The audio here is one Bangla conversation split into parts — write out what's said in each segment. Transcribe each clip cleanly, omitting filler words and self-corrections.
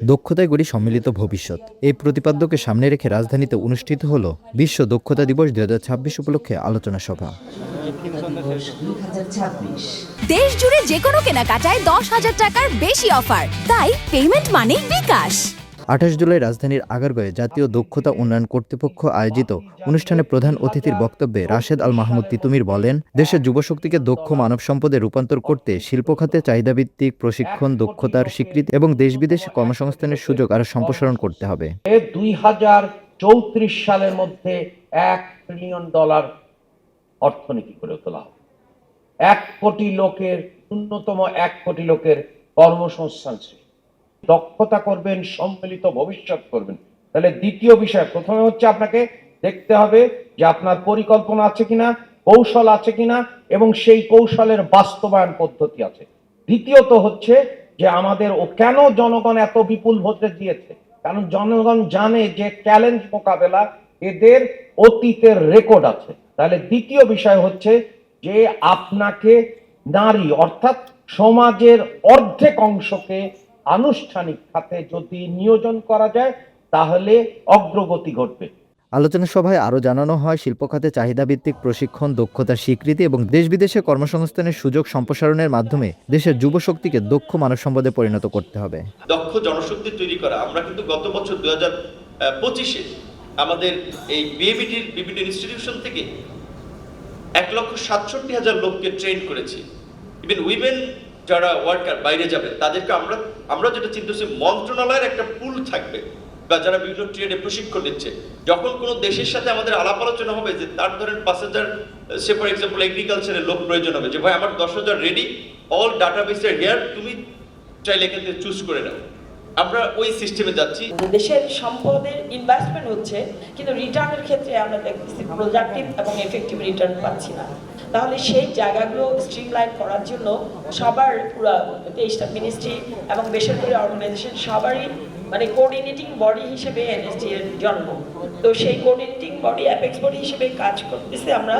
দক্ষতায় গড়ি সম্মিলিত ভবিষ্যৎ এই প্রতিপাদ্যকে সামনে রেখে রাজধানীতে অনুষ্ঠিত হল বিশ্ব দক্ষতা দিবস 2026 উপলক্ষে আলোচনা সভা। দেশ জুড়ে যে কোনো কেনাকাটায় 10,000 টাকার বেশি অফার, তাই পেমেন্ট মানেই বিকাশ। 28 জুলাই রাজধানীর আগারগাঁয়ে জাতীয় দক্ষতা উন্নয়ন কর্তৃপক্ষ আয়োজিত অনুষ্ঠানে প্রধান অতিথির বক্তব্যে রাশেদ আল মাহমুদ তিতুমির বলেন, দেশের যুবশক্তিকে দক্ষ মানব সম্পদে রূপান্তর করতে শিল্প খাতে চাহিদাভিত্তিক প্রশিক্ষণ, দক্ষতার স্বীকৃতি এবং দেশ বিদেশে কর্মসংস্থানের সুযোগ আরও সম্প্রসারণ করতে হবে। 2034 সালের মধ্যে $1 ট্রিলিয়ন অর্থনীতি গড়ে তোলা হবে। 1 কোটি লোকের, ন্যূনতম 1 কোটি লোকের কর্মসংস্থান সৃষ্টি। দক্ষতা করবেন, সম্মিলিত ভবিষ্যৎ করবেন। তাহলে দ্বিতীয় বিষয়, প্রথমে হচ্ছে আপনাকে দেখতে হবে যে আপনার পরিকল্পনা আছে কিনা, কৌশল আছে কিনা এবং সেই কৌশলের বাস্তবায়ন পদ্ধতি আছে। দ্বিতীয়ত হচ্ছে যে আমাদের কেন জনগণ এত বিপুল ভোটে দিয়েছে, কারণ জনগণ জানে যে চ্যালেঞ্জ মোকাবেলা এদের অতীতের রেকর্ড আছে। তাহলে দ্বিতীয় বিষয় হচ্ছে যে আপনাকে নারী অর্থাৎ সমাজের অর্ধেক অংশকে আনুষ্ঠানিক খাতে যদি নিয়োজন করা যায় তাহলে অগ্রগতি ঘটবে। আলোচনা সভায় আরও জানানো হয়, শিল্প খাতে চাহিদাভিত্তিক প্রশিক্ষণ, দক্ষতার স্বীকৃতি এবং দেশ বিদেশে কর্মসংস্থানের সুযোগ সম্প্রসারণের মাধ্যমে দেশের যুবশক্তিকে দক্ষ মানব সম্পদে পরিণত করতে হবে। দক্ষ জনশক্তি তৈরি করা, আমরা কিন্তু গত বছর 2025-এ আমাদের এই বিএবিটির বিভিন্ন ইনস্টিটিউশন থেকে 1,67,000 লোককে ট্রেন করেছি। ইভেন উইমেন যারা ওয়ার্কার বাইরে যাবে তাদেরকে আমরা যেটা চিন্তা করছি, মন্ত্রণালয়ের একটা পুল থাকবে বা যারা বিভিন্ন ট্রেডে প্রশিক্ষণ নিচ্ছে, যখন কোনো দেশের সাথে আমাদের আলাপ আলোচনা হবে যে তার ধরেন 5,000 সে ফর এক্সাম্পল এগ্রিকালচারের লোক প্রয়োজন হবে, যে ভাই আমার 10,000 রেডি, অল ডাটাবেসের হেয়ার, তুমি চাইলে এখান থেকে চুজ করে নাও। আমরা ওই সিস্টেমে যাচ্ছি। দেশের সম্পদের ইনভেস্টমেন্ট হচ্ছে, কিন্তু রিটার্নের ক্ষেত্রে আমরা দেখতেছি প্রোডাক্টিভ এবং এফেক্টিভ রিটার্ন পাচ্ছি না। তাহলে সেই জায়গাগুলো স্ট্রিমলাইন করার জন্য সবার পুরো 23টা মিনিস্ট্রি এবং বেসরকারি অর্গানাইজেশন সবারই মানে কোঅর্ডিনেটিং বডি হিসেবে এনএসডি এর জন্ম। তো সেই কোঅর্ডিনেটিং বডি অ্যাপেক্স বডি হিসেবে কাজ করতেছে আমরা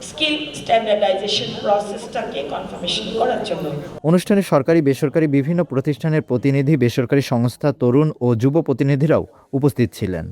স্কিল স্ট্যান্ডার্ডাইজেশন প্রসেসটাকে কনফার্মেশন করার জন্য। অনুষ্ঠানে সরকারি বেসরকারি বিভিন্ন প্রতিষ্ঠানের প্রতিনিধি, বেসরকারি সংস্থা, তরুণ ও যুব প্রতিনিধিরাও উপস্থিত ছিলেন।